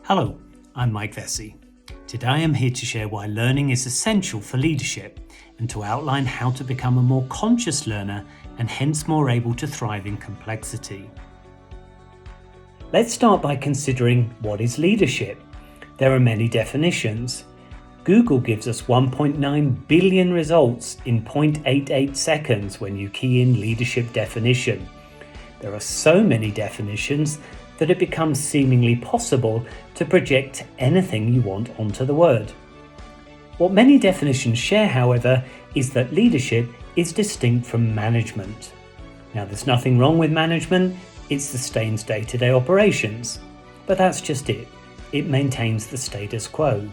Hello, I'm Mike Vesey. Today I am here to share why learning is essential for leadership and to outline how to become a more conscious learner and hence more able to thrive in complexity. Let's start by considering what is leadership. There are many definitions. Google gives us 1.9 billion results in 0.88 seconds when you key in leadership definition. There are so many definitions that it becomes seemingly possible to project anything you want onto the word. What many definitions share, however, is that leadership is distinct from management. Now, there's nothing wrong with management, it sustains day-to-day operations. But that's just it. It maintains the status quo.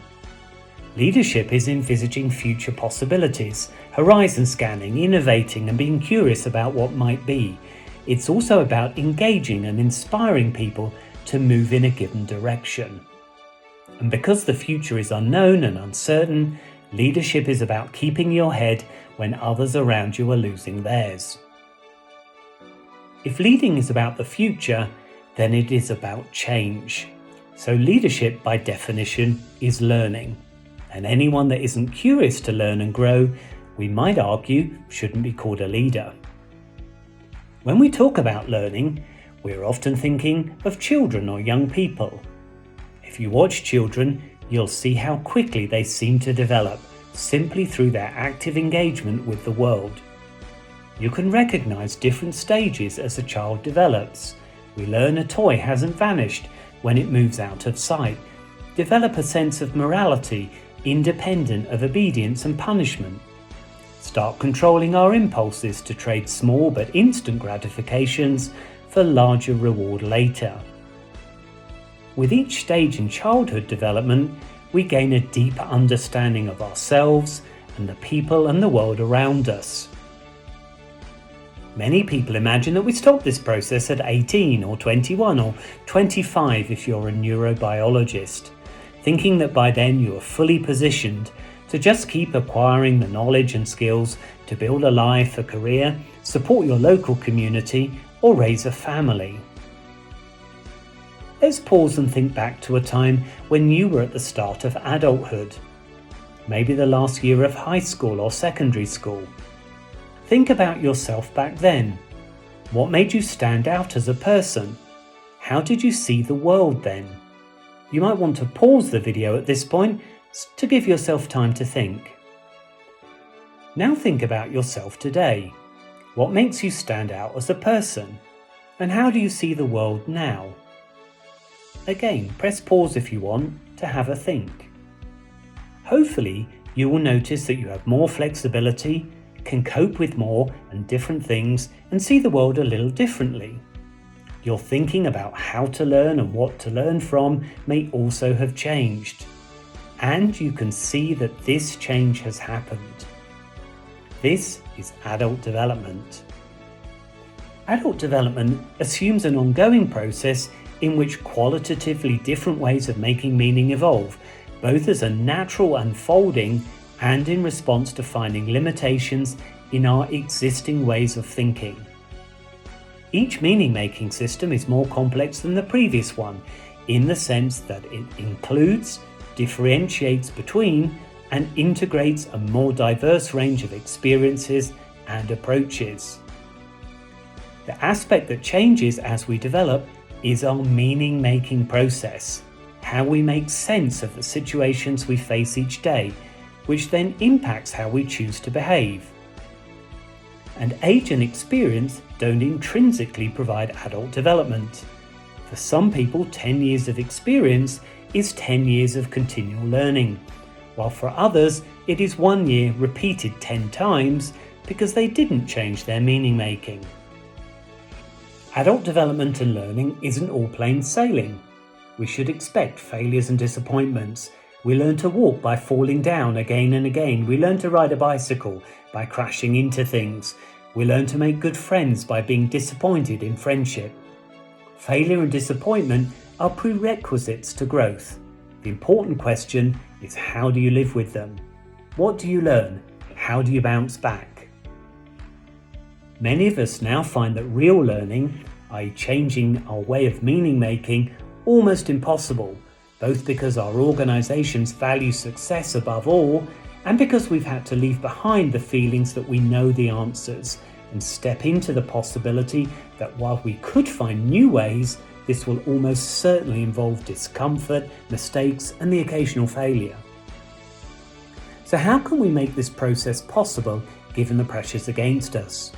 Leadership is envisaging future possibilities, horizon scanning, innovating and being curious about what might be. It's also about engaging and inspiring people to move in a given direction. And because the future is unknown and uncertain, leadership is about keeping your head when others around you are losing theirs. If leading is about the future, then it is about change. So leadership, by definition, is learning. And anyone that isn't curious to learn and grow, we might argue, shouldn't be called a leader. When we talk about learning, we're often thinking of children or young people. If you watch children, you'll see how quickly they seem to develop, simply through their active engagement with the world. You can recognize different stages as a child develops. We learn a toy hasn't vanished when it moves out of sight, develop a sense of morality independent of obedience and punishment, start controlling our impulses to trade small but instant gratifications for larger reward later. With each stage in childhood development, we gain a deeper understanding of ourselves and the people and the world around us. Many people imagine that we stop this process at 18 or 21 or 25 if you're a neurobiologist, thinking that by then you are fully positioned to just keep acquiring the knowledge and skills to build a life, a career, support your local community, or raise a family. Let's pause and think back to a time when you were at the start of adulthood, maybe the last year of high school or secondary school. Think about yourself back then. What made you stand out as a person? How did you see the world then? You might want to pause the video at this point to give yourself time to think. Now think about yourself today. What makes you stand out as a person? And how do you see the world now? Again, press pause if you want to have a think. Hopefully, you will notice that you have more flexibility, can cope with more and different things, and see the world a little differently. Your thinking about how to learn and what to learn from may also have changed. And you can see that this change has happened. This is adult development. Adult development assumes an ongoing process in which qualitatively different ways of making meaning evolve, both as a natural unfolding and in response to finding limitations in our existing ways of thinking. Each meaning-making system is more complex than the previous one, in the sense that it includes, differentiates between, and integrates a more diverse range of experiences and approaches. The aspect that changes as we develop is our meaning-making process, how we make sense of the situations we face each day, which then impacts how we choose to behave. And age and experience don't intrinsically provide adult development. For some people, 10 years of experience is 10 years of continual learning, while for others it is 1 year repeated 10 times because they didn't change their meaning making. Adult development and learning isn't all plain sailing. We should expect failures and disappointments. We learn to walk by falling down again and again. We learn to ride a bicycle by crashing into things. We learn to make good friends by being disappointed in friendship. Failure and disappointment are prerequisites to growth. The important question is, how do you live with them? What do you learn? How do you bounce back? Many of us now find that real learning, i.e. changing our way of meaning making, almost impossible both because our organisations value success above all, and because we've had to leave behind the feelings that we know the answers and step into the possibility that while we could find new ways, this will almost certainly involve discomfort, mistakes, and the occasional failure. So how can we make this process possible given the pressures against us?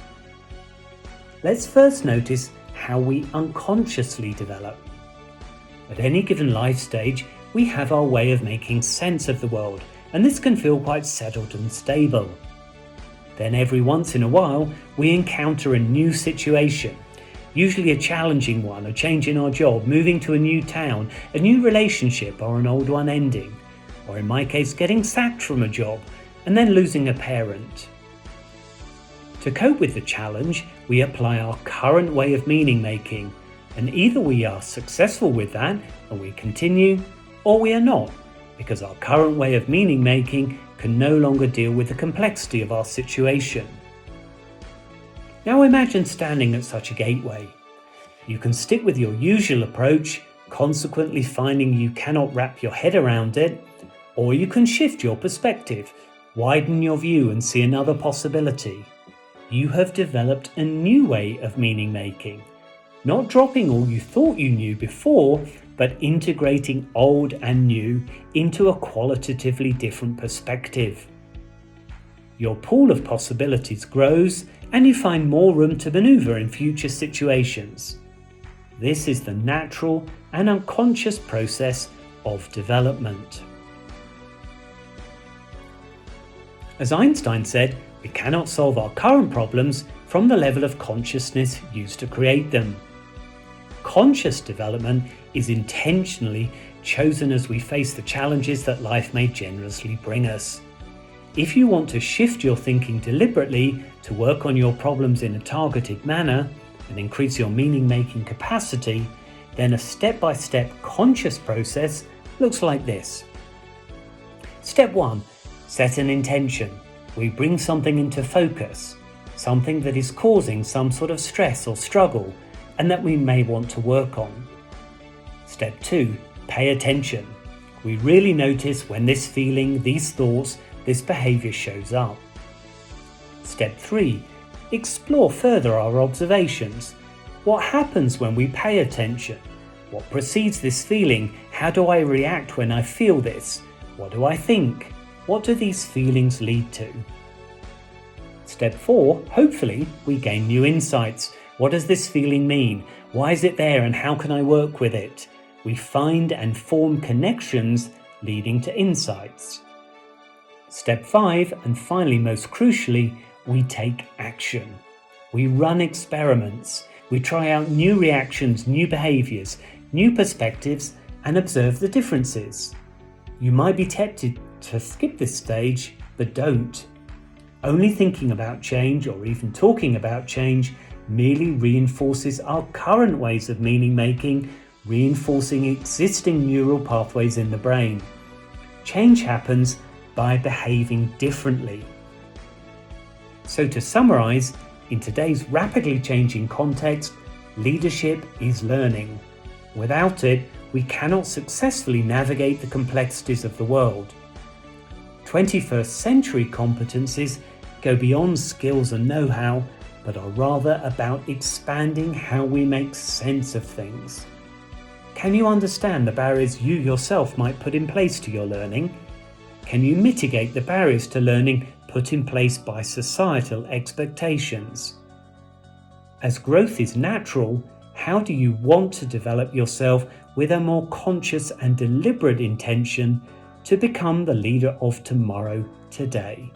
Let's first notice how we unconsciously develop. At any given life stage, we have our way of making sense of the world, and this can feel quite settled and stable. Then every once in a while, we encounter a new situation, usually a challenging one, a change in our job, moving to a new town, a new relationship, or an old one ending, or in my case, getting sacked from a job and then losing a parent. To cope with the challenge, we apply our current way of meaning making, and either we are successful with that and we continue, or we are not, because our current way of meaning making can no longer deal with the complexity of our situation. Now imagine standing at such a gateway. You can stick with your usual approach, consequently finding you cannot wrap your head around it, or you can shift your perspective, widen your view and see another possibility. You have developed a new way of meaning making, not dropping all you thought you knew before, but integrating old and new into a qualitatively different perspective. Your pool of possibilities grows and you find more room to maneuver in future situations. This is the natural and unconscious process of development. As Einstein said, we cannot solve our current problems from the level of consciousness used to create them. Conscious development is intentionally chosen as we face the challenges that life may generously bring us. If you want to shift your thinking deliberately to work on your problems in a targeted manner and increase your meaning-making capacity, then a step-by-step conscious process looks like this. Step 1. Set an intention. We bring something into focus, something that is causing some sort of stress or struggle and that we may want to work on. Step 2. Pay attention. We really notice when this feeling, these thoughts, this behaviour shows up. Step 3. Explore further our observations. What happens when we pay attention? What precedes this feeling? How do I react when I feel this? What do I think? What do these feelings lead to? Step 4. Hopefully, we gain new insights. What does this feeling mean? Why is it there and how can I work with it? We find and form connections leading to insights. Step 5, and finally most crucially, we take action. We run experiments. We try out new reactions, new behaviours, new perspectives, and observe the differences. You might be tempted to skip this stage, but don't. Only thinking about change or even talking about change merely reinforces our current ways of meaning making, reinforcing existing neural pathways in the brain. Change happens by behaving differently. So to summarize, in today's rapidly changing context, leadership is learning. Without it, we cannot successfully navigate the complexities of the world. 21st century competencies go beyond skills and know-how, but are rather about expanding how we make sense of things. Can you understand the barriers you yourself might put in place to your learning? Can you mitigate the barriers to learning put in place by societal expectations? As growth is natural, how do you want to develop yourself with a more conscious and deliberate intention to become the leader of tomorrow today?